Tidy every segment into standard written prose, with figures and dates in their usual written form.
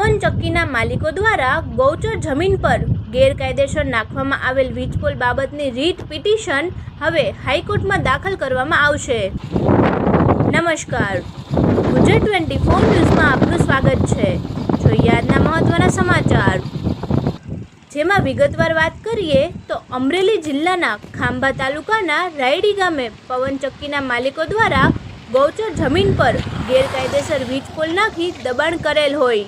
પવનચક્કીના માલિકો દ્વારા ગૌચર જમીન પર ગેરકાયદેસર નાખવામાં આવેલ વીજપોલ બાબતની રીટ પિટિશન હવે હાઈકોર્ટમાં દાખલ કરવામાં આવશે. નમસ્કાર, ગુજરાત 24 ન્યૂઝમાં આપનું સ્વાગત છે. જોઈએ આજના મહત્વના સમાચાર, જેમાં વિગતવાર વાત કરીએ તો અમરેલી જિલ્લાના ખાંભા તાલુકાના રાયડી ગામે પવનચક્કીના માલિકો દ્વારા ગૌચર જમીન પર ગેરકાયદેસર વીજપોલ નાખી દબાણ કરેલ હોય,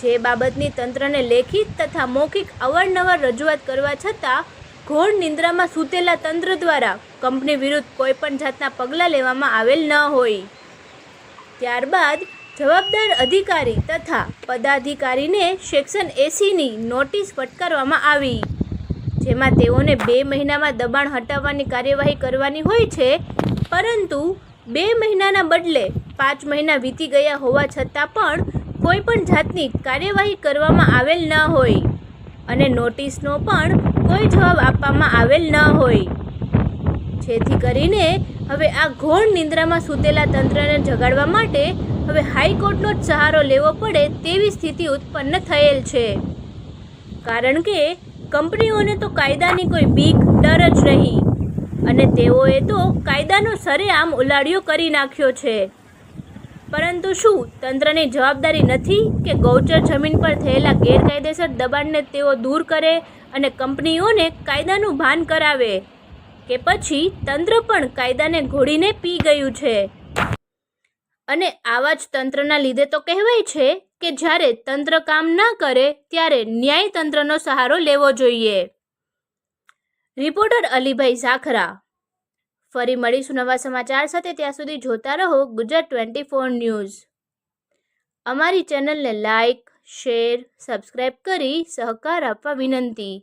જે બાબતની તંત્રને લેખિત તથા મૌખિક અવારનવાર રજૂઆત કરવા છતાં ઘોર નિંદ્રામાં સૂતેલા તંત્ર દ્વારા કંપની વિરુદ્ધ કોઈપણ જાતના પગલાં લેવામાં આવેલ ન હોય. ત્યારબાદ જવાબદાર અધિકારી તથા પદાધિકારીને સેક્શન 80ની નોટિસ ફટકારવામાં આવી, જેમાં તેઓને 2 મહિનામાં દબાણ હટાવવાની કાર્યવાહી કરવાની હોય છે, પરંતુ 2 મહિનાના બદલે 5 મહિના વીતી ગયા હોવા છતાં પણ કોઈ પણ જાતની કાર્યવાહી કરવામાં આવેલ ન હોય અને નોટિસનો પણ કોઈ જવાબ આપવામાં આવેલ ન હોય, જેથી કરીને હવે આ ઘોર નિંદ્રામાં સૂતેલા તંત્રને જગાડવા માટે હવે હાઈકોર્ટનો જ સહારો લેવો પડે તેવી સ્થિતિ ઉત્પન્ન થયેલ છે. કારણ કે કંપનીઓને તો કાયદાની કોઈ બીક ડર જ નહીં અને તેઓએ તો કાયદાનો સરેઆમ ઉલાળ્યો કરી નાખ્યો છે. પરંતુ શું તંત્રની જવાબદારી નથી કે ગૌચર જમીન પર થયેલા ગેરકાયદેસર દબાણને તેઓ દૂર કરે અને કંપનીઓને કાયદાનું ભાન કરાવે, કે પછી તંત્ર પણ કાયદાને ઘોડીને પી ગયું છે? અને આવા જ તંત્રના લીધે તો કહેવાય છે કે જ્યારે તંત્ર કામ ના કરે ત્યારે ન્યાયતંત્રનો સહારો લેવો જોઈએ. રિપોર્ટર અલીભાઈ ઝાખરા. ફરી મળીશું નવા સમાચાર સાથે, ત્યાં સુધી જોતા રહો ગુજરાત 24 ન્યૂઝ. અમારી ચેનલને લાઇક, શેર, સબસ્ક્રાઇબ કરી સહકાર આપવા વિનંતી.